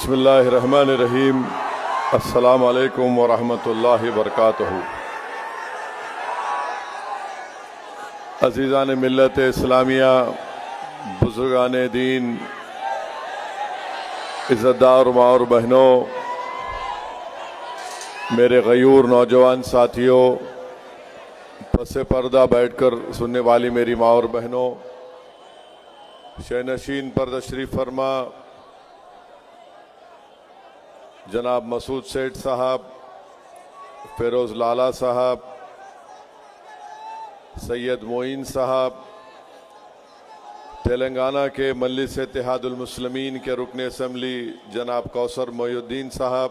बिस्मिल्लाहिर्रहमानिर्रहीम। अस्सलामु अलैकुम वरहमतुल्लाहि वबरकातुहू। अज़ीज़ान मिल्लत इस्लामिया, बुज़ुर्गान दीन, इज़्ज़तदार माँ और बहनों, मेरे गयूर नौजवान साथियों, पसे पर्दा बैठकर सुनने वाली मेरी माँ और बहनों, शहनशीन पर तशरीफ़ फरमा जनाब मसूद सेठ साहब, फिरोज़ लाला साहब, सैयद मोइन साहब, तेलंगाना के मजलिस इत्तेहादुल मुस्लिमीन के रुकन असम्बली जनाब कौसर मोइनुद्दीन साहब,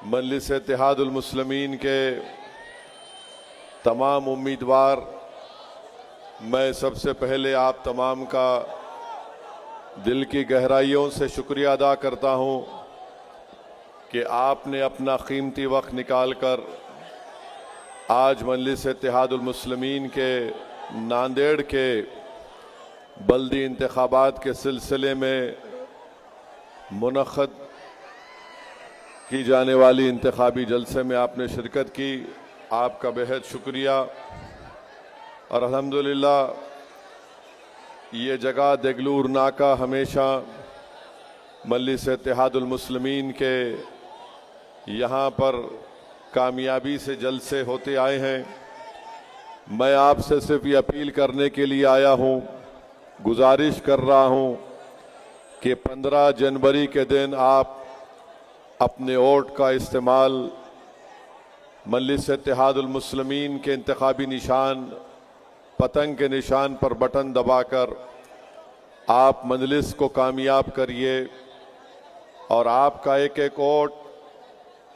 मजलिस इत्तेहादुल मुस्लिमीन के तमाम उम्मीदवार, मैं सबसे पहले आप तमाम का दिल की गहराइयों से शुक्रिया अदा करता हूं कि आपने अपना कीमती वक्त निकाल कर आज मजलिस इत्तेहादुल मुस्लिमीन के नांदेड़ के बल्दी इंतखाबात के सिलसिले में मुनक़्क़द की जाने वाली इंतखाबी जलसे में आपने शिरकत की। आपका बेहद शुक्रिया। और अल्हम्दुलिल्लाह ये जगह देगलूर नाका हमेशा मजलिस इत्तेहादुल मुस्लिमीन के यहाँ पर कामयाबी से जलसे होते आए हैं। मैं आपसे सिर्फ ये अपील करने के लिए आया हूँ, गुजारिश कर रहा हूँ कि 15 जनवरी के दिन आप अपने वोट का इस्तेमाल मजलिस इत्तेहादुल मुस्लिमीन के इंतखाबी निशान पतंग के निशान पर बटन दबाकर आप मजलिस को कामयाब करिए। और आपका एक एक वोट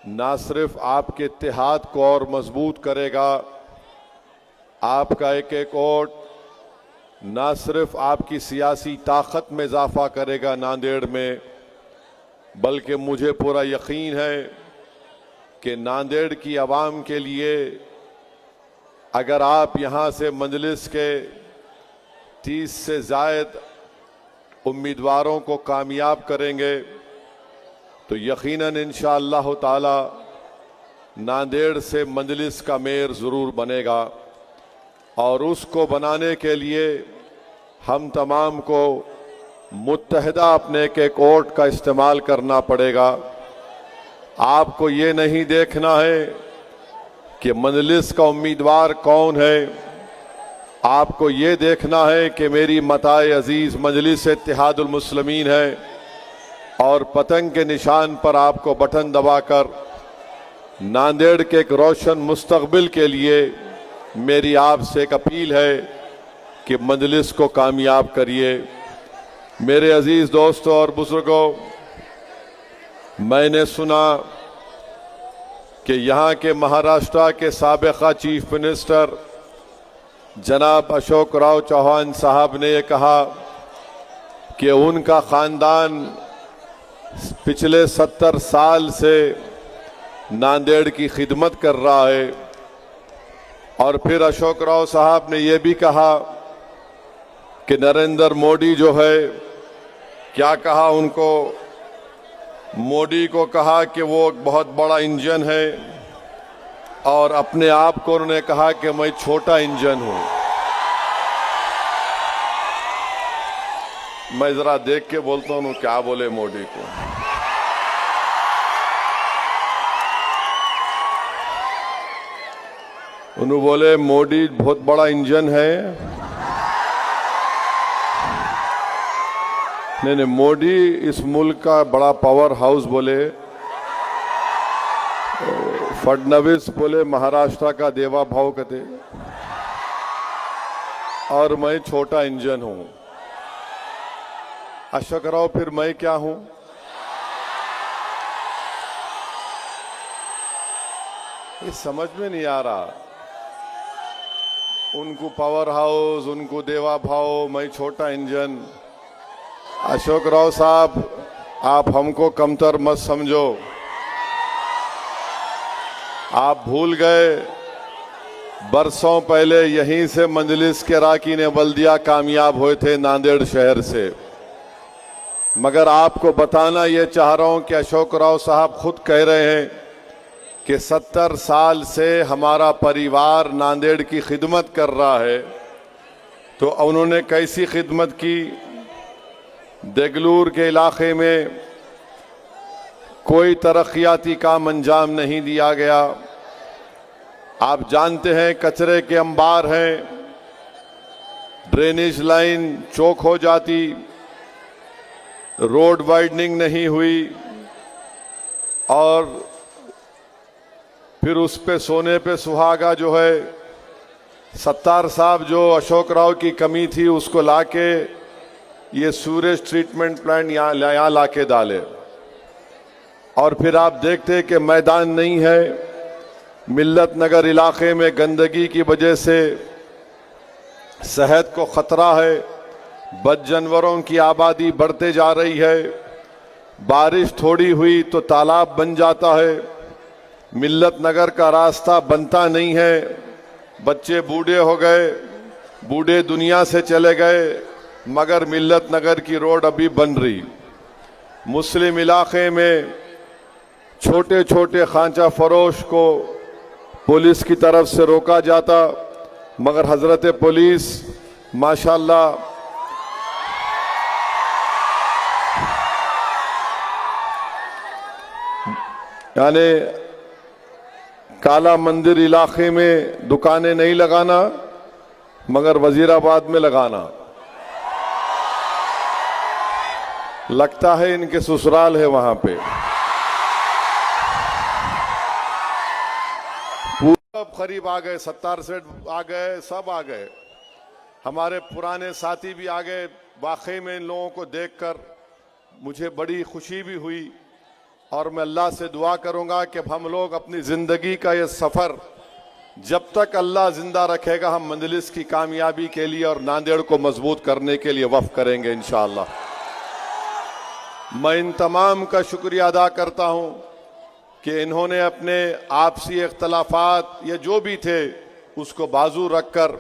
ना सिर्फ आपके इत्तेहाद को और मजबूत करेगा, आपका एक एक वोट ना सिर्फ आपकी सियासी ताकत में इजाफा करेगा नांदेड़ में, बल्कि मुझे पूरा यकीन है कि नांदेड़ की आवाम के लिए अगर आप यहाँ से मजलिस के 30 से ज़ायद उम्मीदवारों को कामयाब करेंगे तो यकीनन इंशाअल्लाह ताला नांदेड़ से मजलिस का मेयर ज़रूर बनेगा। और उसको बनाने के लिए हम तमाम को मुत्तहिदा अपने एक एक वोट का इस्तेमाल करना पड़ेगा। आपको ये नहीं देखना है कि मजलिस का उम्मीदवार कौन है, आपको ये देखना है कि मेरी मताए अजीज मजलिस इत्तेहादुल मुस्लिमीन है और पतंग के निशान पर आपको बटन दबाकर नांदेड़ के एक रोशन मुस्तकबिल के लिए मेरी आपसे एक अपील है कि मजलिस को कामयाब करिए। मेरे अजीज दोस्तों और बुजुर्गों, मैंने सुना कि यहाँ के महाराष्ट्र के साबिक़ा चीफ मिनिस्टर जनाब अशोक राव चौहान साहब ने ये कहा कि उनका ख़ानदान पिछले 70 साल से नांदेड़ की खिदमत कर रहा है। और फिर अशोक राव साहब ने ये भी कहा कि नरेंद्र मोदी जो है, क्या कहा उनको, मोदी को कहा कि वो एक बहुत बड़ा इंजन है और अपने आप को उन्होंने कहा कि मैं छोटा इंजन हूं। मैं जरा देख के बोलता हूं क्या बोले मोदी को। उन्होंने बोले मोदी बहुत बड़ा इंजन है। नहीं, मोदी इस मुल्क का बड़ा पावर हाउस बोले, फडणवीस बोले महाराष्ट्र का देवा भाव कहते, और मैं छोटा इंजन हूं। अशोक राव फिर मैं क्या हूं? ये समझ में नहीं आ रहा। उनको पावर हाउस, उनको देवा भाव, मैं छोटा इंजन। अशोक राव साहब, आप हमको कमतर मत समझो। आप भूल गए बरसों पहले यहीं से मजलिस के राकीन बल्दिया कामयाब हुए थे नांदेड़ शहर से। मगर आपको बताना ये चाह रहा हूं कि अशोक राव साहब खुद कह रहे हैं कि 70 साल से हमारा परिवार नांदेड़ की खिदमत कर रहा है। तो उन्होंने कैसी खिदमत की? देगलूर के इलाके में कोई तरक्याती काम अंजाम नहीं दिया गया। आप जानते हैं कचरे के अंबार हैं, ड्रेनेज लाइन चौक हो जाती, रोड वाइडनिंग नहीं हुई और फिर उस पे सोने पे सुहागा जो है सत्तार साहब जो अशोक राव की कमी थी उसको लाके ये सूरेज ट्रीटमेंट प्लांट यहाँ लाके डाले। और फिर आप देखते कि मैदान नहीं है। मिल्लत नगर इलाके में गंदगी की वजह से सेहत को खतरा है, बद जानवरों की आबादी बढ़ते जा रही है। बारिश थोड़ी हुई तो तालाब बन जाता है। मिल्लत नगर का रास्ता बनता नहीं है। बच्चे बूढ़े हो गए, बूढ़े दुनिया से चले गए, मगर मिल्लत नगर की रोड अभी बन रही। मुस्लिम इलाके में छोटे छोटे खांचा फरोश को पुलिस की तरफ से रोका जाता, मगर हजरत पुलिस माशाल्लाह यानी काला मंदिर इलाके में दुकानें नहीं लगाना मगर वजीराबाद में लगाना। लगता है इनके ससुराल है वहां पे। पूरा करीब आ गए, 70 सेठ आ गए, सब आ गए, हमारे पुराने साथी भी आ गए। वाकई में इन लोगों को देखकर मुझे बड़ी खुशी भी हुई और मैं अल्लाह से दुआ करूंगा कि हम लोग अपनी जिंदगी का ये सफर जब तक अल्लाह जिंदा रखेगा हम मजलिस की कामयाबी के लिए और नांदेड़ को मजबूत करने के लिए वफ़ करेंगे इंशाअल्लाह। मैं इन तमाम का शुक्रिया अदा करता हूं कि इन्होंने अपने आपसी इख्तलाफात या जो भी थे उसको बाजू रखकर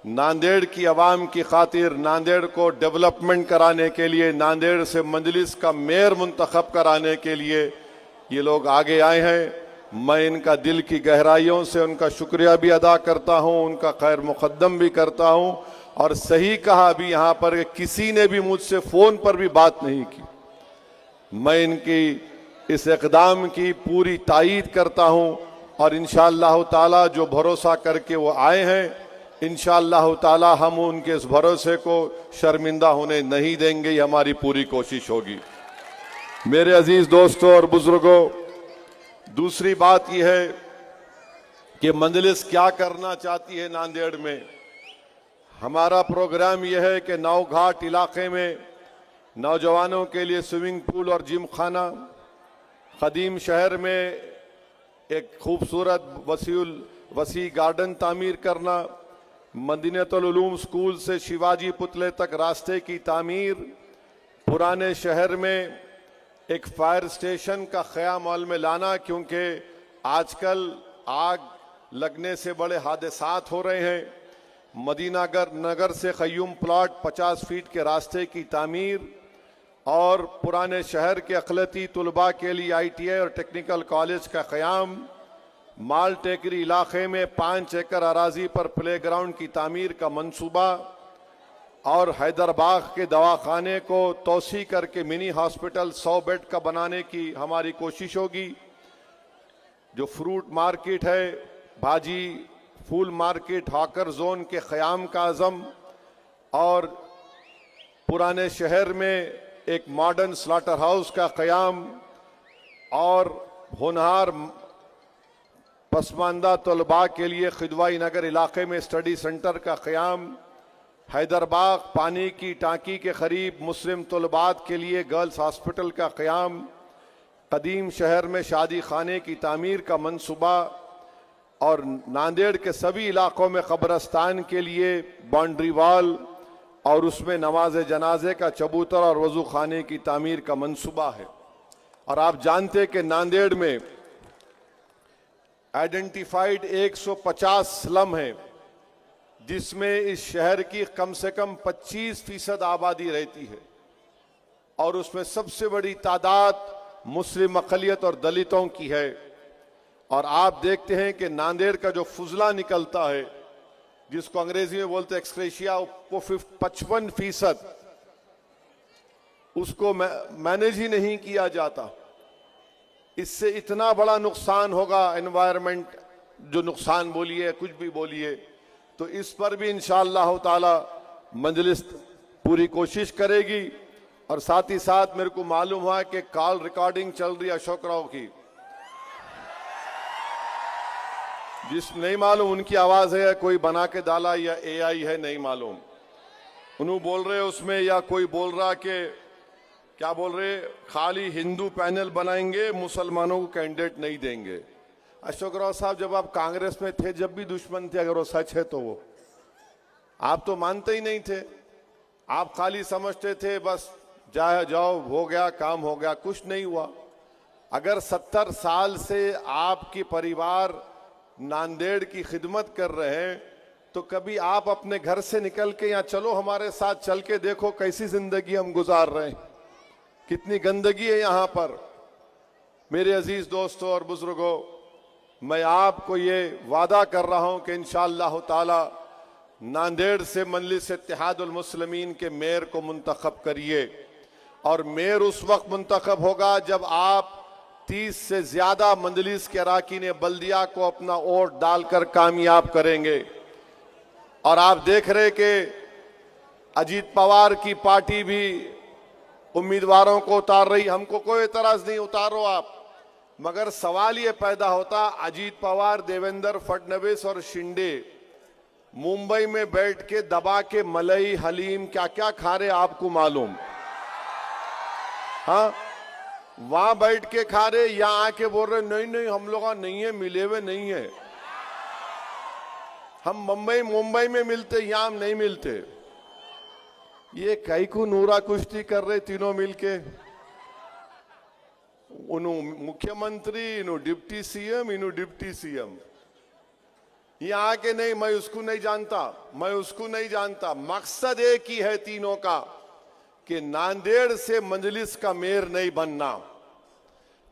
नांदेड़ की आवाम की खातिर, नांदेड़ को डेवलपमेंट कराने के लिए, नांदेड़ से मजलिस का मेयर मुंतखब कराने के लिए ये लोग आगे आए हैं। मैं इनका दिल की गहराइयों से उनका शुक्रिया भी अदा करता हूं, उनका खैर मुकद्दम भी करता हूं। और सही कहा अभी यहाँ पर किसी ने भी मुझसे फ़ोन पर भी बात नहीं की। मैं इनकी इस इक़दाम की पूरी तायीद करता हूं और इंशाअल्लाह ताला जो भरोसा करके वो आए हैं, इंशाअल्लाह ताला हम उनके इस भरोसे को शर्मिंदा होने नहीं देंगे। ये हमारी पूरी कोशिश होगी। मेरे अजीज दोस्तों और बुजुर्गों, दूसरी बात यह है कि मजलिस क्या करना चाहती है नांदेड़ में। हमारा प्रोग्राम यह है कि नौघाट इलाके में नौजवानों के लिए स्विमिंग पूल और जिम खाना, कदीम शहर में एक खूबसूरत वसी गार्डन तामीर करना, मदीनतुल उलूम स्कूल से शिवाजी पुतले तक रास्ते की तामीर, पुराने शहर में एक फायर स्टेशन का ख्याम अमल में लाना, क्योंकि आजकल आग लगने से बड़े हादसात हो रहे हैं। मदीना नगर से ख़य्यूम प्लॉट 50 फीट के रास्ते की तामीर और पुराने शहर के अक़लती तुलबा के लिए ITI और टेक्निकल कॉलेज का क़याम, माल टेकरी इलाके में 5 एकड़ अराजी पर प्ले ग्राउंड की तामीर का मंसूबा और हैदराबाद के दवाखाने को तोसी करके मिनी हॉस्पिटल 100 बेड का बनाने की हमारी कोशिश होगी। जो फ्रूट मार्केट है, भाजी फूल मार्केट, हॉकर जोन के क़याम का अज़म और पुराने शहर में एक मॉडर्न स्लॉटर हाउस का क़याम और होनहार पसमानदा तलबा के लिए खिदवाई नगर इलाके में स्टडी सेंटर का क़याम, हैदराबाद पानी की टांकी के करीब मुस्लिम तलबात के लिए गर्ल्स हॉस्पिटल का क़याम, कदीम शहर में शादी खाने की तामीर का मंसूबा और नांदेड़ के सभी इलाकों में कब्रस्तान के लिए बाउंड्री वॉल और उसमें नमाज जनाजे का चबूतर और वजू खाने की तामीर का मंसूबा है। और आप जानते कि नांदेड़ में आइडेंटिफाइड 150 स्लम है जिसमें इस शहर की कम से कम 25% आबादी रहती है। और उसमें सबसे बड़ी तादाद मुस्लिम अक़लियत और दलितों की है। और आप देखते हैं कि नांदेड़ का जो फुजला निकलता है, जिसको अंग्रेजी में बोलते एक्सक्रेशिया, वो 55% उसको मैनेज ही नहीं किया जाता। इससे इतना बड़ा नुकसान होगा, एनवायरनमेंट जो नुकसान बोलिए, कुछ भी बोलिए, तो इस पर भी इंशाअल्लाह ताला मजलिस पूरी कोशिश करेगी। और साथ ही साथ मेरे को मालूम हुआ कि कॉल रिकॉर्डिंग चल रही है अशोक राव की, जिस नहीं मालूम उनकी आवाज है, कोई बना के डाला या एआई है, नहीं मालूम। उन्होंने बोल रहे उसमें, या कोई बोल रहा कि क्या बोल रहे, खाली हिंदू पैनल बनाएंगे, मुसलमानों को कैंडिडेट नहीं देंगे। अशोक राव साहब, जब आप कांग्रेस में थे, जब भी दुश्मन थे, अगर वो सच है तो वो आप तो मानते ही नहीं थे। आप खाली समझते थे बस जाओ, हो गया, काम हो गया, कुछ नहीं हुआ। अगर 70 साल से आपकी परिवार नांदेड़ की खिदमत कर रहे हैं, तो कभी आप अपने घर से निकल के यहाँ चलो, हमारे साथ चल के देखो कैसी जिंदगी हम गुजार रहे हैं, कितनी गंदगी है यहाँ पर। मेरे अजीज दोस्तों और बुजुर्गों, मैं आपको ये वादा कर रहा हूँ कि इंशाअल्लाह ताला नांदेड़ से मजलिस इत्तेहादुल मुस्लिमीन के मेयर को मुंतखब करिए। और मेयर उस वक्त मुंतखब होगा जब आप 30 से ज्यादा मजलिस के अराकीन बल्दिया को अपना वोट डालकर कामयाब करेंगे। और आप देख रहे कि अजीत पवार की पार्टी भी उम्मीदवारों को उतार रही, हमको कोई एतराज नहीं, उतारो आप। मगर सवाल ये पैदा होता, अजीत पवार, देवेंद्र फडणवीस और शिंदे मुंबई में बैठ के दबा के मलई हलीम क्या क्या खा रहे आपको मालूम? हाँ, वहां बैठ के खा रहे, यहां आके बोल रहे नहीं नहीं हम लोग नहीं है, मिले हुए नहीं है, हम मुंबई में मिलते, यहां हम नहीं मिलते। ये कई को नूरा कुश्ती कर रहे तीनों मिलके, उन्हों मुख्यमंत्री, इन्हों डिप्टी सीएम, इन्हों डिप्टी सीएम। यहां आके नहीं, मैं उसको नहीं जानता, मैं उसको नहीं जानता। मकसद एक ही है तीनों का कि नांदेड़ से मजलिस का मेयर नहीं बनना।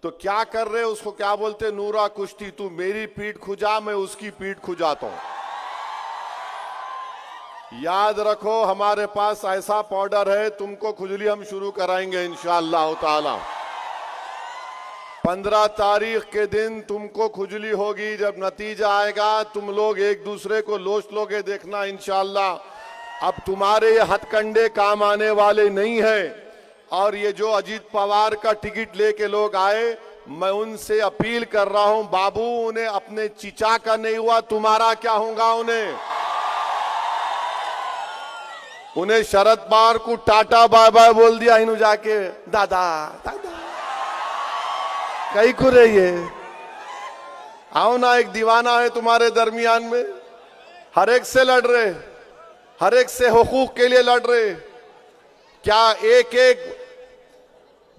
तो क्या कर रहे, उसको क्या बोलते, नूरा कुश्ती। तू मेरी पीठ खुजा, मैं उसकी पीठ खुजाता हूं। याद रखो, हमारे पास ऐसा पाउडर है, तुमको खुजली हम शुरू कराएंगे इंशाअल्लाह ताला। 15 तारीख के दिन तुमको खुजली होगी, जब नतीजा आएगा तुम लोग एक दूसरे को लोच लोगे, देखना इंशाअल्लाह। अब तुम्हारे ये हथकंडे काम आने वाले नहीं है। और ये जो अजीत पवार का टिकट लेके लोग आए, मैं उनसे अपील कर रहा हूं, बाबू उन्हें अपने चिचा का नहीं हुआ, तुम्हारा क्या होगा? उन्हें शरद पवार को टाटा बाय बाय बोल दिया, इन्हों जाके दादा दादा कहीं को रही है। आओ ना, एक दीवाना है तुम्हारे दरमियान में, हर एक से लड़ रहे, हर एक से हुकूक के लिए लड़ रहे। क्या एक एक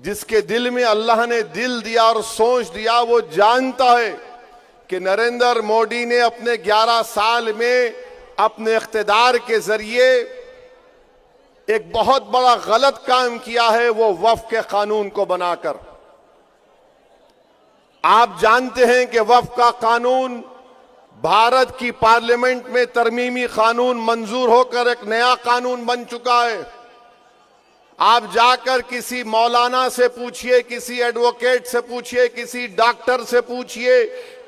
जिसके दिल में अल्लाह ने दिल दिया और सोच दिया, वो जानता है कि नरेंद्र मोदी ने अपने 11 साल में अपने इख्तिदार के जरिए एक बहुत बड़ा गलत काम किया है, वो वक्फ के कानून को बनाकर। आप जानते हैं कि वक्फ का कानून भारत की पार्लियामेंट में तरमीमी कानून मंजूर होकर एक नया कानून बन चुका है। आप जाकर किसी मौलाना से पूछिए, किसी एडवोकेट से पूछिए, किसी डॉक्टर से पूछिए,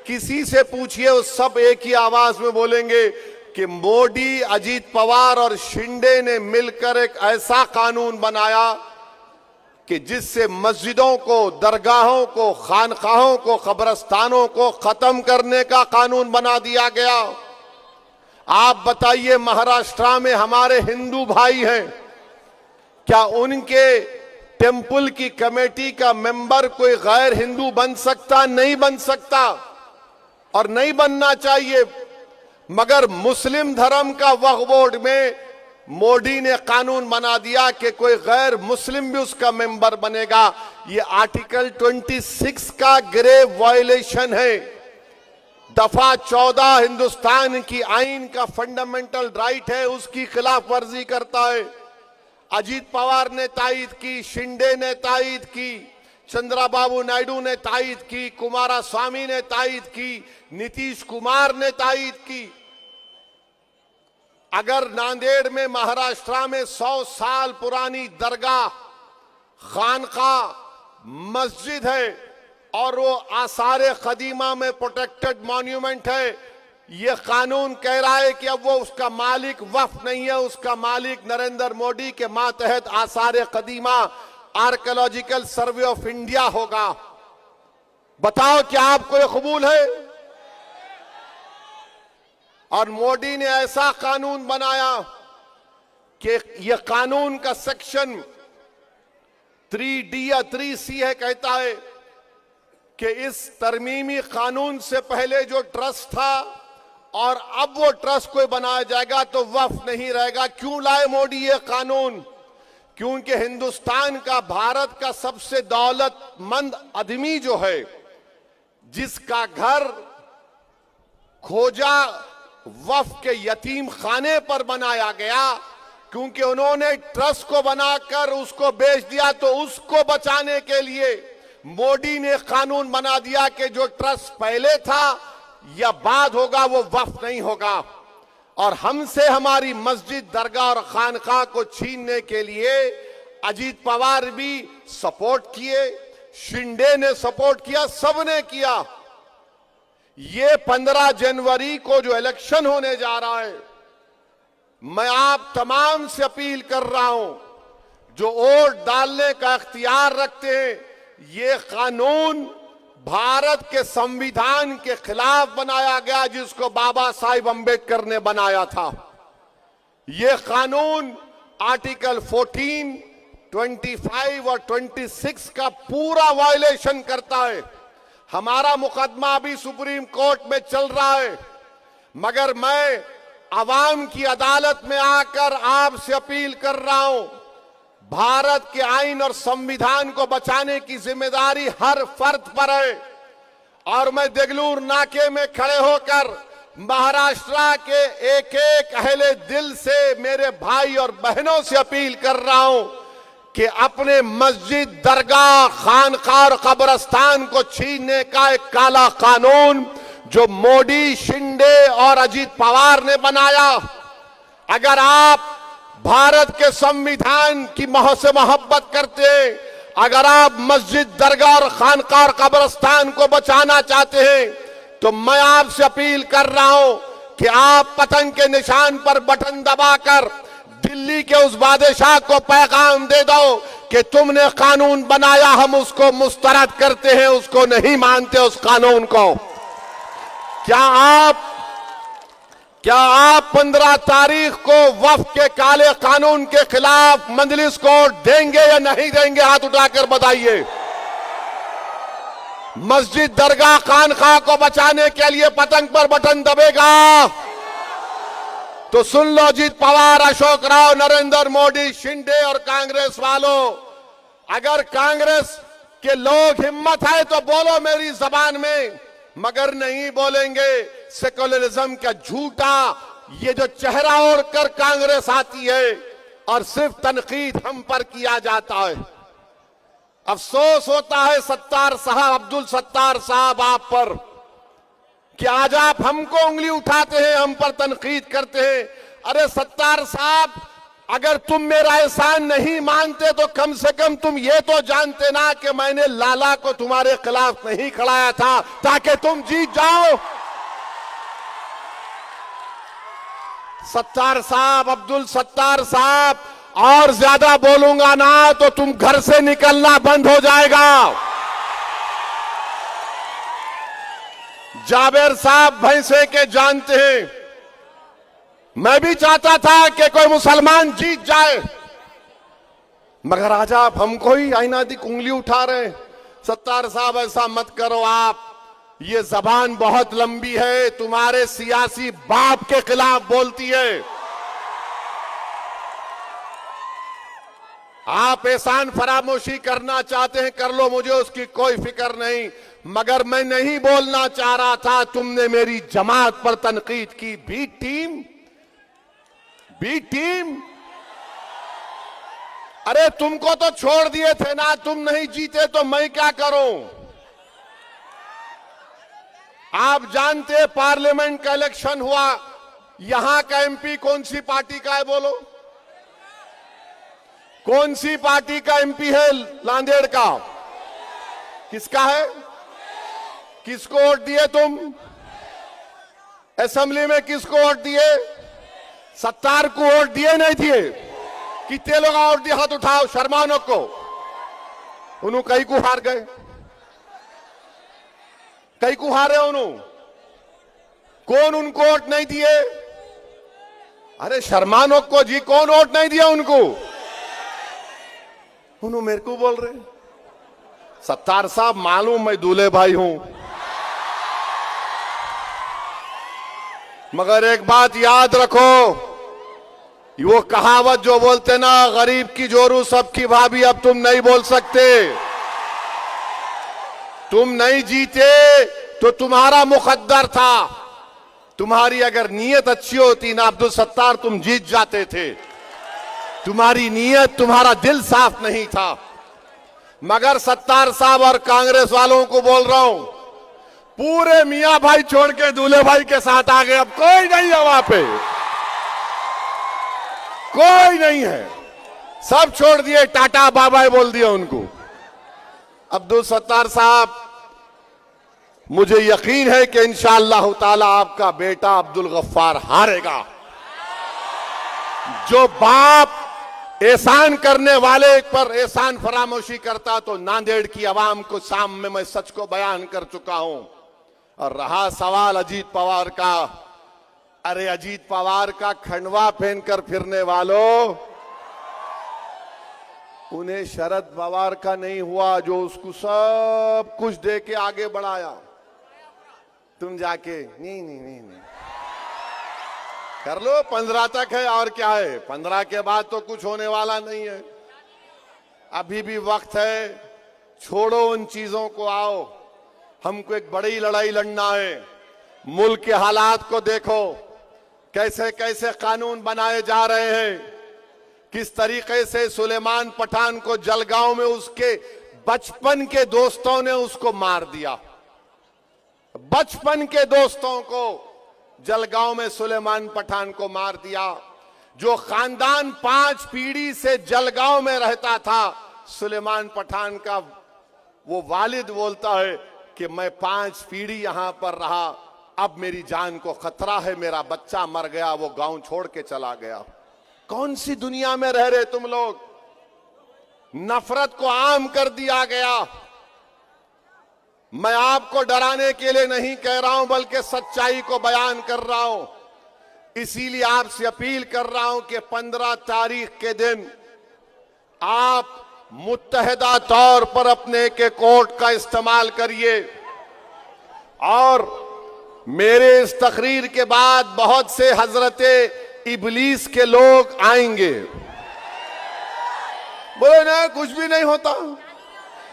किसी से पूछिए, वो सब एक ही आवाज में बोलेंगे कि मोदी, अजीत पवार और शिंदे ने मिलकर एक ऐसा कानून बनाया कि जिससे मस्जिदों को, दरगाहों को, खानकाहों को, कब्रस्तानों को खत्म करने का कानून बना दिया गया। आप बताइए, महाराष्ट्र में हमारे हिंदू भाई हैं, क्या उनके टेंपल की कमेटी का मेंबर कोई गैर हिंदू बन सकता? नहीं बन सकता, और नहीं बनना चाहिए। मगर मुस्लिम धर्म का वक्फ बोर्ड में मोदी ने कानून बना दिया कि कोई गैर मुस्लिम भी उसका मेंबर बनेगा। ये आर्टिकल 26 का ग्रेव वायलेशन है। दफा 14 हिंदुस्तान की आइन का फंडामेंटल राइट है, उसकी खिलाफ वर्जी करता है। अजीत पवार ने तायद की, शिंदे ने तायद की, चंद्रबाबू नायडू ने तायद की, कुमारस्वामी ने तायद की, नीतीश कुमार ने तायद की। अगर नांदेड़ में, महाराष्ट्र में 100 साल पुरानी दरगाह, खानका, मस्जिद है और वो आसारे कदीमा में प्रोटेक्टेड मॉन्यूमेंट है, ये कानून कह रहा है कि अब वो उसका मालिक वक्फ नहीं है, उसका मालिक नरेंद्र मोदी के मातहत आसारे कदीमा आर्कियोलॉजिकल सर्वे ऑफ इंडिया होगा। बताओ क्या आपको ये कबूल है? और मोदी ने ऐसा कानून बनाया कि ये कानून का सेक्शन 3D या 3C है, कहता है कि इस तरमीमी कानून से पहले जो ट्रस्ट था और अब वो ट्रस्ट कोई बनाया जाएगा तो वक्फ नहीं रहेगा। क्यों लाए मोदी ये कानून? क्योंकि हिंदुस्तान का, भारत का सबसे दौलतमंद आदमी जो है, जिसका घर खोजा वक्फ के यतीम खाने पर बनाया गया, क्योंकि उन्होंने ट्रस्ट को बनाकर उसको बेच दिया, तो उसको बचाने के लिए मोदी ने कानून बना दिया कि जो ट्रस्ट पहले था या बाद होगा वो वक्फ नहीं होगा। और हमसे हमारी मस्जिद, दरगाह और खानका को छीनने के लिए अजीत पवार भी सपोर्ट किए, शिंदे ने सपोर्ट किया, सबने किया। ये 15 जनवरी को जो इलेक्शन होने जा रहा है, मैं आप तमाम से अपील कर रहा हूं, जो वोट डालने का इख्तियार रखते हैं, ये कानून भारत के संविधान के खिलाफ बनाया गया, जिसको बाबा साहिब अंबेडकर ने बनाया था। ये कानून आर्टिकल 14, 25 और 26 का पूरा वायलेशन करता है। हमारा मुकदमा अभी सुप्रीम कोर्ट में चल रहा है, मगर मैं आवाम की अदालत में आकर आपसे अपील कर रहा हूं, भारत के आईन और संविधान को बचाने की जिम्मेदारी हर फर्द पर है। और मैं देगलूर नाके में खड़े होकर महाराष्ट्र के एक एक अहले दिल से, मेरे भाई और बहनों से अपील कर रहा हूं कि अपने मस्जिद, दरगाह, खानका और कब्रिस्तान को छीनने का एक काला कानून जो मोदी, शिंदे और अजीत पवार ने बनाया, अगर आप भारत के संविधान की से मोहब्बत करते हैं, अगर आप मस्जिद, दरगाह और खानका और कब्रिस्तान को बचाना चाहते हैं, तो मैं आपसे अपील कर रहा हूं कि आप पतंग के निशान पर बटन दबाकर दिल्ली के उस बादशाह को पैगाम दे दो कि तुमने कानून बनाया, हम उसको मुस्तरद करते हैं, उसको नहीं मानते उस कानून को। क्या आप 15 तारीख को वक्फ के काले कानून के खिलाफ मजलिस को देंगे या नहीं देंगे? हाथ उठाकर बताइए। मस्जिद, दरगाह, खानका को बचाने के लिए पतंग पर बटन दबेगा तो सुन लो, अजीत पवार, अशोक राव, नरेंद्र मोदी, शिंदे और कांग्रेस वालों, अगर कांग्रेस के लोग हिम्मत है तो बोलो मेरी जबान में, मगर नहीं बोलेंगे। सेकुलरिज्म का झूठा ये जो चेहरा ओढ़कर कांग्रेस आती है और सिर्फ तनकीद हम पर किया जाता है। अफसोस होता है सत्तार साहब, अब्दुल सत्तार साहब, आप पर कि आज आप हमको उंगली उठाते हैं, हम पर तनकीद करते हैं। अरे सत्तार साहब, अगर तुम मेरा एहसान नहीं मानते तो कम से कम तुम ये तो जानते ना कि मैंने लाला को तुम्हारे खिलाफ नहीं खड़ाया था ताकि तुम जीत जाओ। सत्तार साहब, अब्दुल सत्तार साहब, और ज्यादा बोलूंगा ना तो तुम घर से निकलना बंद हो जाएगा। जावेर साहब भैंसे के जानते हैं, मैं भी चाहता था कि कोई मुसलमान जीत जाए, मगर आज आप हमको ही आईनादिक उंगली उठा रहे हैं। सत्तार साहब ऐसा मत करो, आप ये जबान बहुत लंबी है, तुम्हारे सियासी बाप के खिलाफ बोलती है। आप एहसान फरामोशी करना चाहते हैं, कर लो, मुझे उसकी कोई फिक्र नहीं, मगर मैं नहीं बोलना चाह रहा था। तुमने मेरी जमात पर तनकीद की। बी टीम अरे तुमको तो छोड़ दिए थे ना, तुम नहीं जीते तो मैं क्या करूं। आप जानते पार्लियामेंट का इलेक्शन हुआ, यहां का एमपी कौन सी पार्टी का है बोलो? कौन सी पार्टी का एमपी है नांदेड़ का? किसका है? किसको वोट दिए तुम? असेंबली में किसको वोट दिए? सत्तार को वोट दिए नहीं दिए? कितने लोग वोट दिए? हाथ उठाओ। शर्मानों को उन्होंने कई को हार गए, कई को हारे उन्होंने। कौन उनको वोट नहीं दिए? अरे शर्मानों को जी, कौन वोट नहीं दिया उनको? उन्होंने मेरे को बोल रहे। सत्तार साहब मालूम मैं दूल्हे भाई हूं, मगर एक बात याद रखो, वो कहावत जो बोलते ना, गरीब की जोरू सबकी भाभी, अब तुम नहीं बोल सकते। तुम नहीं जीते तो तुम्हारा मुकद्दर था। तुम्हारी अगर नीयत अच्छी होती ना अब्दुल सत्तार, तुम जीत जाते थे। तुम्हारी नीयत, तुम्हारा दिल साफ नहीं था। मगर सत्तार साहब और कांग्रेस वालों को बोल रहा हूं, पूरे मियां भाई छोड़ के दूल्हे भाई के साथ आ गए। अब कोई नहीं है वहां पे, कोई नहीं है, सब छोड़ दिए, टाटा बाय बाय बोल दिया उनको। अब्दुल सत्तार साहब, मुझे यकीन है कि इंशाअल्लाह ताला आपका बेटा अब्दुल गफ्फार हारेगा। जो बाप एहसान करने वाले पर एहसान फरामोशी करता, तो नांदेड़ की आवाम को सामने मैं सच को बयान कर चुका हूं। और रहा सवाल अजीत पवार का, अरे अजीत पवार का खंडवा पहनकर फिरने वालों, उन्हें शरद पवार का नहीं हुआ जो उसको सब कुछ दे के आगे बढ़ाया। तुम जाके नहीं नहीं नहीं नहीं कर लो, 15 तक है और क्या है, 15 के बाद तो कुछ होने वाला नहीं है। अभी भी वक्त है, छोड़ो उन चीजों को, आओ हमको एक बड़ी लड़ाई लड़ना है। मुल्क के हालात को देखो, कैसे कैसे कानून बनाए जा रहे हैं, किस तरीके से सुलेमान पठान को जलगांव में उसके बचपन के दोस्तों ने उसको मार दिया। बचपन के दोस्तों को जलगांव में सुलेमान पठान को मार दिया। जो खानदान 5 पीढ़ी से जलगांव में रहता था, सुलेमान पठान का वो वालिद बोलता है कि मैं 5 पीढ़ी यहां पर रहा, अब मेरी जान को खतरा है, मेरा बच्चा मर गया, वो गांव छोड़ के चला गया। कौन सी दुनिया में रह रहे तुम लोग? नफरत को आम कर दिया गया। मैं आपको डराने के लिए नहीं कह रहा हूं, बल्कि सच्चाई को बयान कर रहा हूं। इसीलिए आपसे अपील कर रहा हूं कि 15 तारीख के दिन आप मुत्तहिदा तौर पर अपने के कोर्ट का इस्तेमाल करिए। और मेरे इस तकरीर के बाद बहुत से हजरते इबलीस के लोग आएंगे, बोले ना कुछ भी नहीं होता,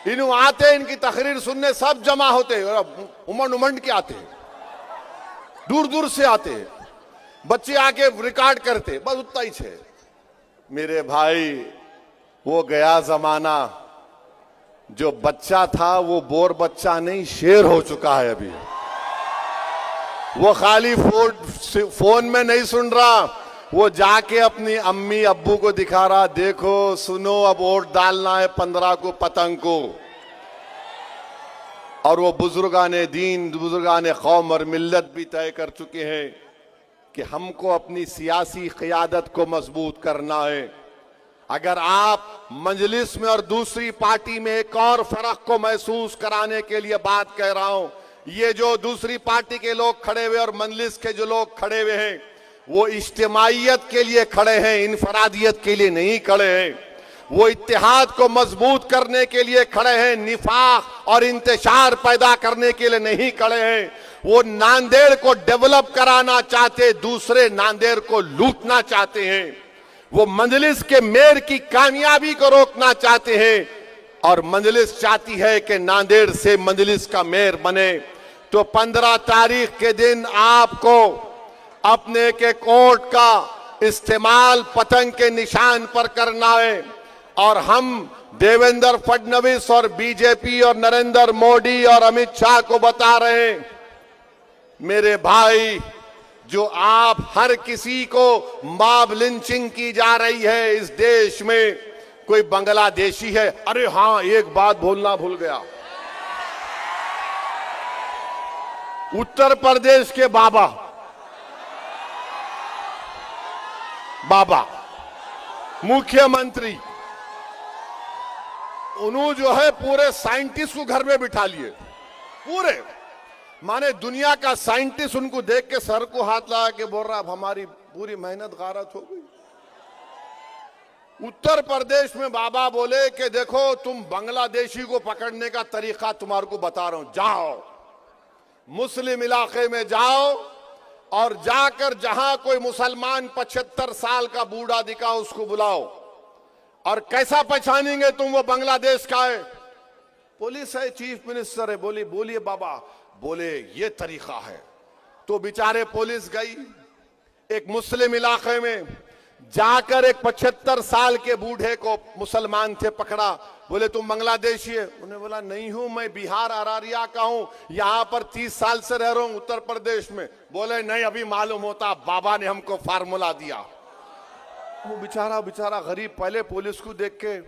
इन आते इनकी तकरीर सुनने सब जमा होते, उमंड उमंड के आते, दूर दूर से आते, बच्चे आके रिकॉर्ड करते, बस उतना ही है। मेरे भाई, वो गया जमाना, जो बच्चा था वो बोर बच्चा नहीं, शेर हो चुका है अभी। वो खाली फोन में नहीं सुन रहा, वो जाके अपनी अम्मी अब्बू को दिखा रहा, देखो सुनो अब वोट डालना है 15 को पतंग को। और वो बुजुर्गाने दीन, बुजुर्गाने कौम और मिल्लत भी तय कर चुके हैं कि हमको अपनी सियासी क़ियादत को मजबूत करना है। अगर आप मजलिस में और दूसरी पार्टी में एक और फर्क को महसूस कराने के लिए बात कह रहा हूं, ये जो दूसरी पार्टी के लोग खड़े हुए और मजलिस के जो लोग खड़े हुए हैं, वो इज्तिमाइयत के लिए खड़े हैं, इनफरादियत के लिए नहीं खड़े हैं। वो इत्तेहाद को मजबूत करने के लिए खड़े हैं, निफाक और इंतशार पैदा करने के लिए नहीं खड़े हैं। वो नांदेड़ को डेवलप कराना चाहते, दूसरे नांदेड़ को लूटना चाहते हैं। वो मजलिस के मेयर की कामयाबी को रोकना चाहते हैं, और मजलिस चाहती है कि नांदेड़ से मजलिस का मेयर बने। तो 15 तारीख के दिन आपको अपने के कोर्ट का इस्तेमाल पतंग के निशान पर करना है। और हम देवेंद्र फडणवीस और बीजेपी और नरेंद्र मोदी और अमित शाह को बता रहे हैं, मेरे भाई, जो आप हर किसी को मॉब लिंचिंग की जा रही है इस देश में, कोई बांग्लादेशी है। अरे हां, एक बात बोलना भूल गया, उत्तर प्रदेश के बाबा मुख्यमंत्री, उन्होंने जो है पूरे साइंटिस्ट को घर में बिठा लिए, पूरे माने दुनिया का साइंटिस्ट उनको देख के सर को हाथ लगा के बोल रहा, अब हमारी पूरी मेहनत गारत हो गई। उत्तर प्रदेश में बाबा बोले कि देखो, तुम बांग्लादेशी को पकड़ने का तरीका तुम्हारे को बता रहा हूं, जाओ मुस्लिम इलाके में जाओ और जाकर जहां कोई मुसलमान 75 साल का बूढ़ा दिखा उसको बुलाओ, और कैसा पहचानेंगे तुम वो बांग्लादेश का है? पुलिस है, चीफ मिनिस्टर है। बोलिए बाबा, बोले ये तरीका है। तो बेचारे पुलिस गई एक मुस्लिम इलाके में, जाकर एक 75 साल के बूढ़े को, मुसलमान थे, पकड़ा। बोले तुम बांग्लादेशी है? उन्हें बोला नहीं हूं, मैं बिहार अरारिया का हूं, यहां पर 30 साल से रह रहा हूं उत्तर प्रदेश में। बोले नहीं, अभी मालूम होता, बाबा ने हमको फार्मूला दिया। वो बेचारा गरीब पहले पुलिस को देख के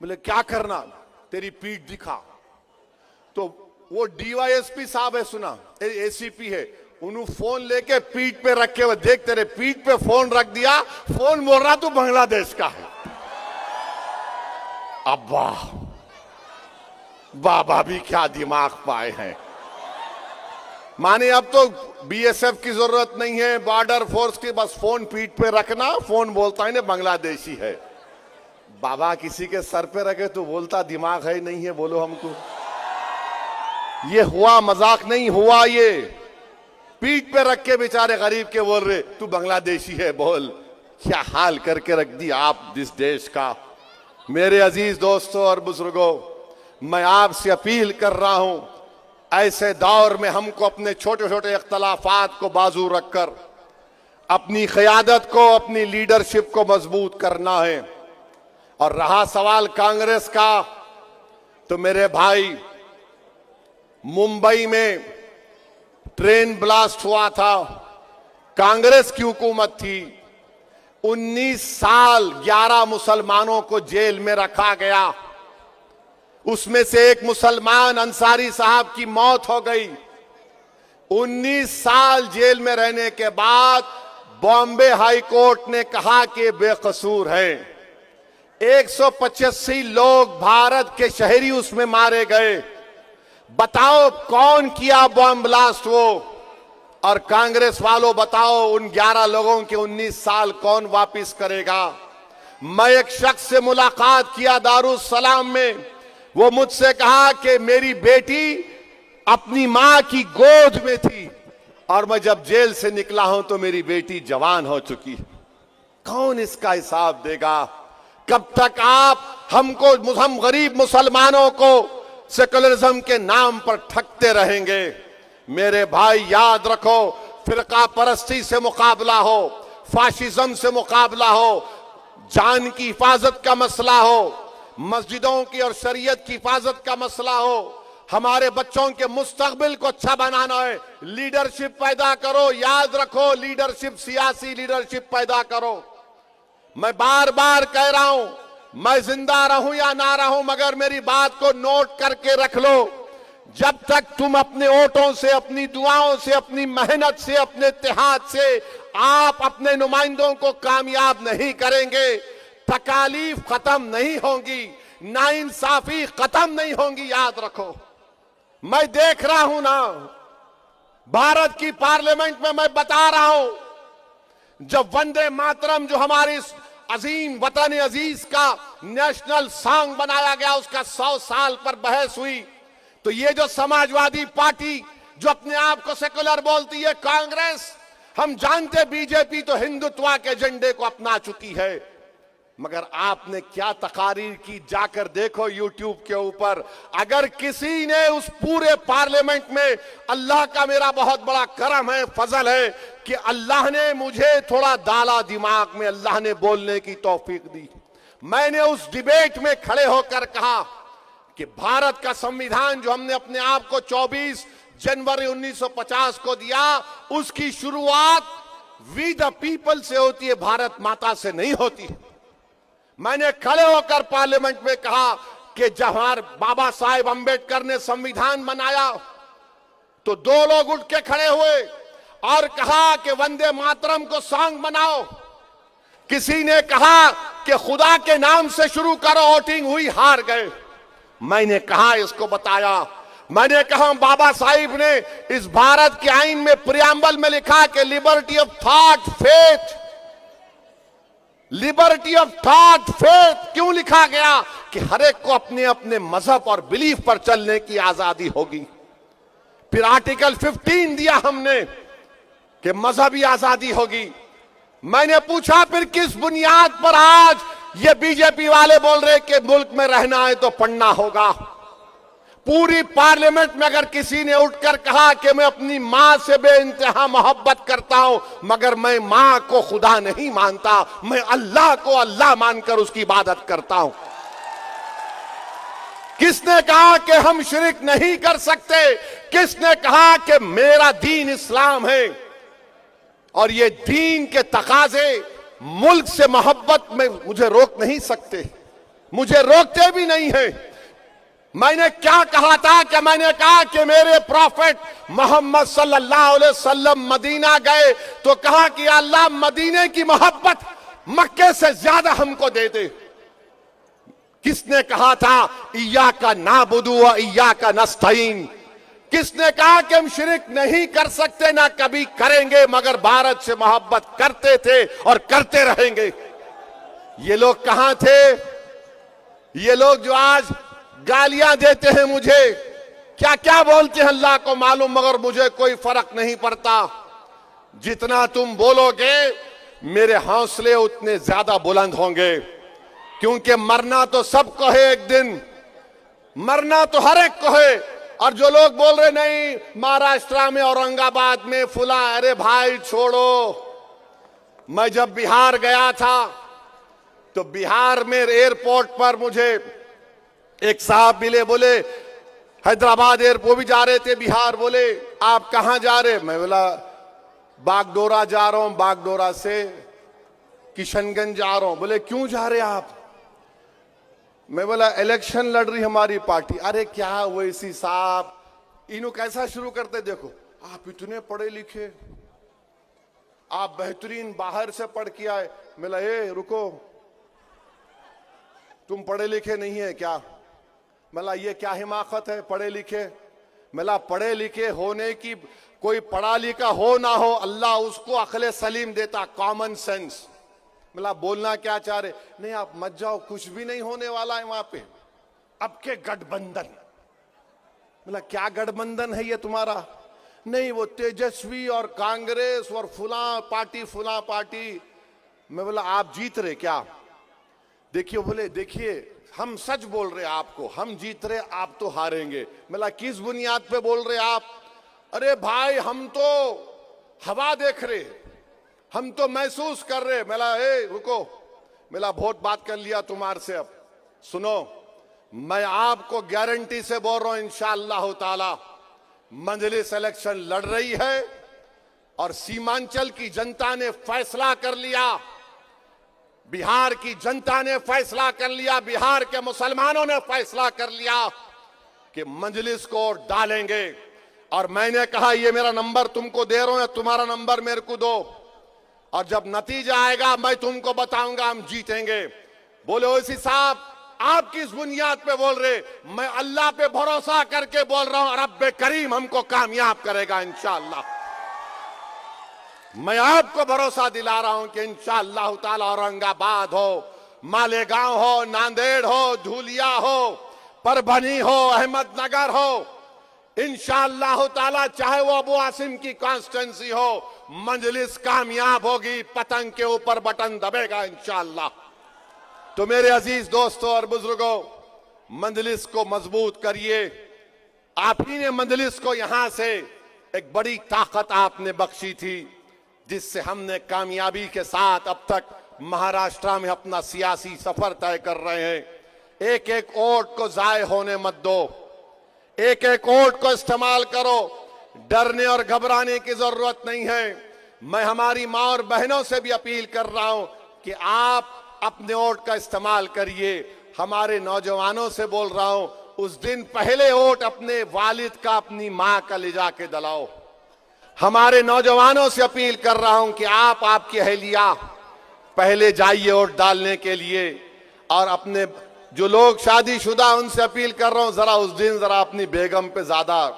बोले क्या करना, तेरी पीठ दिखा। तो वो डीवाईएसपी साहब है, सुना, एसीपी है, उन्होंने फोन लेके पीठ पे रखे हुए, देख तेरे पीठ पे फोन रख दिया, फोन बोल रहा तू बांग्लादेश का है। अब बाबा भी क्या दिमाग पाए हैं। माने अब तो बीएसएफ की जरूरत नहीं है, बॉर्डर फोर्स की, बस फोन पीठ पे रखना, फोन बोलता है ना बांग्लादेशी है। बाबा किसी के सर पे रखे तो बोलता दिमाग है नहीं है, बोलो हमको। ये हुआ, मजाक नहीं हुआ, ये पीठ पे रख के बेचारे गरीब के बोल रहे तू बांग्लादेशी है, बोल। क्या हाल करके रख दिया आप इस देश का। मेरे अजीज दोस्तों और बुजुर्गों, मैं आपसे अपील कर रहा हूं, ऐसे दौर में हमको अपने छोटे छोटे इख्तलाफात को बाजू रखकर अपनी क़यादत को, अपनी लीडरशिप को मजबूत करना है। और रहा सवाल कांग्रेस का, तो मेरे भाई, मुंबई में ट्रेन ब्लास्ट हुआ था, कांग्रेस की हुकूमत थी, 19 साल 11 मुसलमानों को जेल में रखा गया। उसमें से एक मुसलमान अंसारी साहब की मौत हो गई। 19 साल जेल में रहने के बाद बॉम्बे हाई कोर्ट ने कहा कि बेकसूर है। 185 लोग भारत के शहरी उसमें मारे गए। बताओ कौन किया बॉम्ब ब्लास्ट वो? और कांग्रेस वालों बताओ, उन 11 लोगों के 19 साल कौन वापिस करेगा? मैं एक शख्स से मुलाकात किया दारुस्सलाम में, वो मुझसे कहा कि मेरी बेटी अपनी मां की गोद में थी और मैं जब जेल से निकला हूं तो मेरी बेटी जवान हो चुकी। कौन इसका हिसाब देगा? कब तक आप हमको, हम गरीब मुसलमानों को सेकुलरिज्म के नाम पर ठगते रहेंगे? मेरे भाई याद रखो, फिरका परस्ती से मुकाबला हो, फाशिज्म से मुकाबला हो, जान की हिफाजत का मसला हो, मस्जिदों की और शरीयत की हिफाजत का मसला हो, हमारे बच्चों के मुस्तकबिल को अच्छा बनाना है, लीडरशिप पैदा करो। याद रखो, लीडरशिप, सियासी लीडरशिप पैदा करो। मैं बार बार कह रहा हूं, मैं जिंदा रहूं या ना रहूं, मगर मेरी बात को नोट करके रख लो। जब तक तुम अपने वोटों से, अपनी दुआओं से, अपनी मेहनत से, अपने इत्तेहाद से आप अपने नुमाइंदों को कामयाब नहीं करेंगे, तकालीफ खत्म नहीं होंगी, नाइंसाफी खत्म नहीं होंगी। याद रखो, मैं देख रहा हूं ना, भारत की पार्लियामेंट में मैं बता रहा हूं, जब वंदे मातरम जो हमारी अजीम वतन अजीज का नेशनल सॉन्ग बनाया गया, उसका 100 साल पर बहस हुई, तो ये जो समाजवादी पार्टी जो अपने आप को सेकुलर बोलती है, कांग्रेस, हम जानते बीजेपी तो हिंदुत्व के एजेंडे को अपना चुकी है, मगर आपने क्या तकारीर की, जाकर देखो यूट्यूब के ऊपर। अगर किसी ने उस पूरे पार्लियामेंट में, अल्लाह का मेरा बहुत बड़ा करम है, फजल है कि अल्लाह ने मुझे थोड़ा डाला दिमाग में, अल्लाह ने बोलने की तौफीक दी। मैंने उस डिबेट में खड़े होकर कहा कि भारत का संविधान जो हमने अपने आप को 24 जनवरी 1950 को दिया, उसकी शुरुआत वी द पीपल से होती है, भारत माता से नहीं होती। मैंने खड़े होकर पार्लियामेंट में कहा कि जब हमारे बाबा साहेब अंबेडकर ने संविधान बनाया तो दो लोग उठ के खड़े हुए और कहा कि वंदे मातरम को सॉन्ग बनाओ। किसी ने कहा कि खुदा के नाम से शुरू करो, वोटिंग हुई, हार गए। मैंने कहा, इसको बताया, मैंने कहा बाबा साहिब ने इस भारत के आईन में प्रियम्बल में लिखा कि liberty of thought faith, liberty of thought faith क्यों लिखा गया? कि हर एक को अपने अपने मजहब और बिलीफ पर चलने की आजादी होगी। फिर आर्टिकल 15 दिया हमने कि मजहबी आजादी होगी। मैंने पूछा फिर किस बुनियाद पर आज ये बीजेपी वाले बोल रहे कि मुल्क में रहना है तो पढ़ना होगा? पूरी पार्लियामेंट में अगर किसी ने उठकर कहा कि मैं अपनी मां से बेइंतहा मोहब्बत करता हूं, मगर मैं मां को खुदा नहीं मानता, मैं अल्लाह को अल्लाह मानकर उसकी इबादत करता हूं। किसने कहा कि हम शिरक नहीं कर सकते? किसने कहा कि मेरा दीन इस्लाम है और ये दीन के तकाजे मुल्क से मोहब्बत में मुझे रोक नहीं सकते, मुझे रोकते भी नहीं है। मैंने क्या कहा था कि मैंने कहा कि मेरे प्रॉफिट मोहम्मद सल्लल्लाहु अलैहि वसल्लम मदीना गए तो कहा कि अल्लाह मदीने की मोहब्बत मक्के से ज्यादा हमको दे दे। किसने कहा था इय्याका नाबुदु व इय्याका नस्तईन? किसने कहा कि हम शिरक नहीं कर सकते, ना कभी करेंगे, मगर भारत से मोहब्बत करते थे और करते रहेंगे? ये लोग कहां थे? ये लोग जो आज गालियां देते हैं मुझे, क्या क्या बोलते हैं अल्लाह को मालूम, मगर मुझे कोई फर्क नहीं पड़ता। जितना तुम बोलोगे मेरे हौसले उतने ज्यादा बुलंद होंगे, क्योंकि मरना तो सबको है, एक दिन मरना तो हर एक को है। और जो लोग बोल रहे नहीं महाराष्ट्र में, औरंगाबाद में, फुला, अरे भाई छोड़ो। मैं जब बिहार गया था तो बिहार में एयरपोर्ट पर मुझे एक साहब मिले, बोले हैदराबाद एयरपोर्ट भी जा रहे थे बिहार, बोले आप कहां जा रहे? मैं बोला बागडोरा जा रहा हूं, बागडोरा से किशनगंज जा रहा हूं। बोले क्यों जा रहे आप? मैं बोला इलेक्शन लड़ रही हमारी पार्टी। अरे क्या वैसी साहब, इन्हों कैसा शुरू करते, देखो आप इतने पढ़े लिखे, आप बेहतरीन बाहर से पढ़ के आए। मिला ए रुको, तुम पढ़े लिखे नहीं है क्या? मिला ये क्या हिमाकत है पढ़े लिखे? मिला पढ़े लिखे होने की, कोई पढ़ा लिखा हो ना हो, अल्लाह उसको अक्ल सलीम देता, कॉमन सेंस। मतलब बोलना क्या चाह रहे? नहीं आप मत जाओ, कुछ भी नहीं होने वाला है वहां पे। अब के गठबंधन, मतलब क्या गठबंधन है ये तुम्हारा? नहीं वो तेजस्वी और कांग्रेस और फुला पार्टी। मैं बोला आप जीत रहे क्या? देखिए, बोले देखिए हम सच बोल रहे आपको, हम जीत रहे, आप तो हारेंगे। मतलब किस बुनियाद पे बोल रहे आप? अरे भाई हम तो हवा देख रहे, हम तो महसूस कर रहे। मिला ए रुको, मिला बहुत बात कर लिया तुम्हारे से, अब सुनो, मैं आपको गारंटी से बोल रहा हूं इंशाअल्लाह ताला मजलिस इलेक्शन लड़ रही है और सीमांचल की जनता ने फैसला कर लिया, बिहार की जनता ने फैसला कर लिया, बिहार के मुसलमानों ने फैसला कर लिया कि मजलिस को डालेंगे। और मैंने कहा ये मेरा नंबर तुमको दे रहा हूं, तुम्हारा नंबर मेरे को दो, और जब नतीजा आएगा मैं तुमको बताऊंगा, हम जीतेंगे। बोले ओसी साहब आप किस बुनियाद पे बोल रहे? मैं अल्लाह पे भरोसा करके बोल रहा हूं, रब्बे करीम हमको कामयाब करेगा इंशाअल्लाह। मैं आपको भरोसा दिला रहा हूं कि इंशाअल्लाह ताला औरंगाबाद हो, मालेगांव हो, नांदेड़ हो, धुलिया हो, परभनी हो, अहमदनगर हो, इंशाअल्लाह ताला चाहे वो अबू आसिम की कॉन्स्टिट्यूंसी हो, मजलिस कामयाब होगी, पतंग के ऊपर बटन दबेगा इंशाअल्लाह। तो मेरे अजीज दोस्तों और बुजुर्गों, मजलिस को मजबूत करिए। आप ही ने मजलिस को यहां से एक बड़ी ताकत आपने बख्शी थी, जिससे हमने कामयाबी के साथ अब तक महाराष्ट्र में अपना सियासी सफर तय कर रहे हैं। एक एक वोट को जाय होने मत दो, एक एक वोट को इस्तेमाल करो। डरने और घबराने की जरूरत नहीं है। मैं हमारी मां और बहनों से भी अपील कर रहा हूं कि आप अपने वोट का इस्तेमाल करिए। हमारे नौजवानों से बोल रहा हूं, उस दिन पहले वोट अपने वालिद का, अपनी मां का ले जाके दलाओ। हमारे नौजवानों से अपील कर रहा हूं कि आप, आपकी अहलिया पहले जाइए वोट डालने के लिए। और अपने जो लोग शादीशुदा, उनसे अपील कर रहा हूं, जरा उस दिन जरा अपनी बेगम पे ज्यादा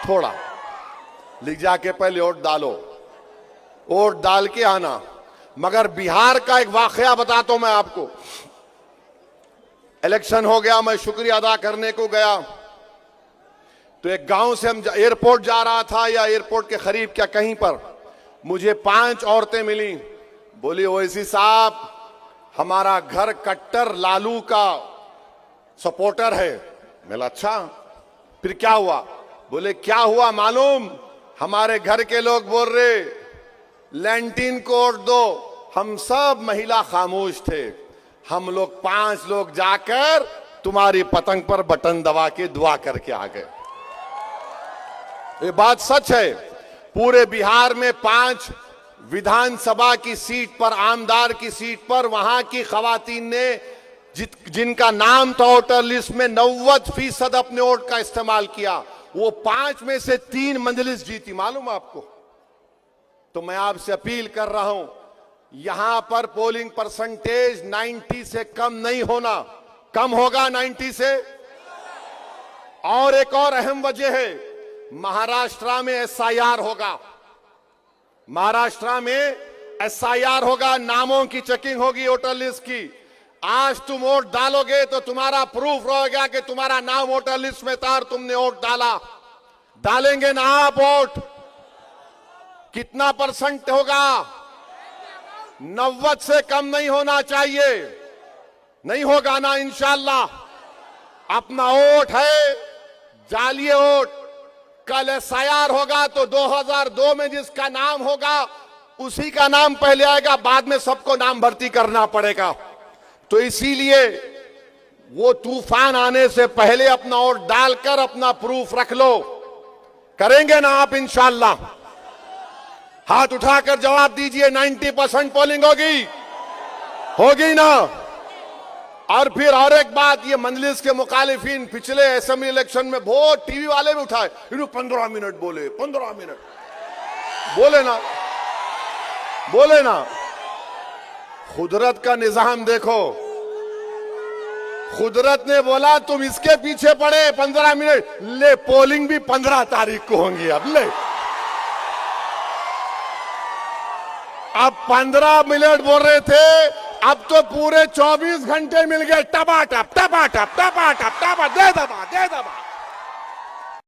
थोड़ा लिख जाके पहले वोट डालो, वोट डाल के आना। मगर बिहार का एक वाकया बताता हूं मैं आपको। इलेक्शन हो गया, मैं शुक्रिया अदा करने को गया, तो एक गांव से हम एयरपोर्ट जा रहा था, या एयरपोर्ट के करीब क्या कहीं पर, मुझे 5 औरतें मिली। बोली, ओवैसी साहब, हमारा घर कट्टर लालू का सपोर्टर है। मैंने अच्छा, फिर क्या हुआ? बोले, क्या हुआ मालूम? हमारे घर के लोग बोल रहे लैंटीन को वोट दो। हम सब महिला खामोश थे। हम लोग 5 लोग जाकर तुम्हारी पतंग पर बटन दबा के दुआ करके आ गए। ये बात सच है। पूरे बिहार में 5 विधानसभा की सीट पर, आमदार की सीट पर, वहां की खवातीन ने जिनका नाम था वोटर लिस्ट में, 90% अपने वोट का इस्तेमाल किया। वो 5 में से 3 मंजलिस जीती, मालूम आपको? तो मैं आपसे अपील कर रहा हूं, यहां पर पोलिंग परसेंटेज 90 से कम नहीं होना। कम होगा 90 से। और एक और अहम वजह है, महाराष्ट्र में एसआईआर होगा। महाराष्ट्र में एसआईआर होगा, नामों की चेकिंग होगी वोटर लिस्ट की। आज तुम वोट डालोगे तो तुम्हारा प्रूफ रहेगा कि तुम्हारा नाम वोटर लिस्ट में था और तुमने वोट डाला। डालेंगे ना आप वोट? कितना परसेंट होगा? 90 से कम नहीं होना चाहिए। नहीं होगा ना इंशाअल्लाह। अपना वोट है, डालिए वोट। कल एसआईआर होगा तो 2002 में जिसका नाम होगा उसी का नाम पहले आएगा, बाद में सबको नाम भर्ती करना पड़ेगा। तो इसीलिए वो तूफान आने से पहले अपना वोट डालकर अपना प्रूफ रख लो। करेंगे ना आप इंशाअल्लाह? हाथ उठाकर जवाब दीजिए। 90% पोलिंग होगी? होगी ना? और फिर और एक बात, ये मंजलिस के मुखालिफिन पिछले असेंबली इलेक्शन में बहुत टीवी वाले भी उठाए, 15 मिनट बोले, 15 मिनट बोले ना, बोले ना। खुदरत का निजाम देखो। खुदरत ने बोला तुम इसके पीछे पड़े 15 मिनट, ले पोलिंग भी 15 तारीख को होंगी। अब ले, अब 15 मिनट बोल रहे थे, अब तो पूरे 24 घंटे मिल गए। टपा टप टपा टप टपा टप टपा, दे दबा दे दबा।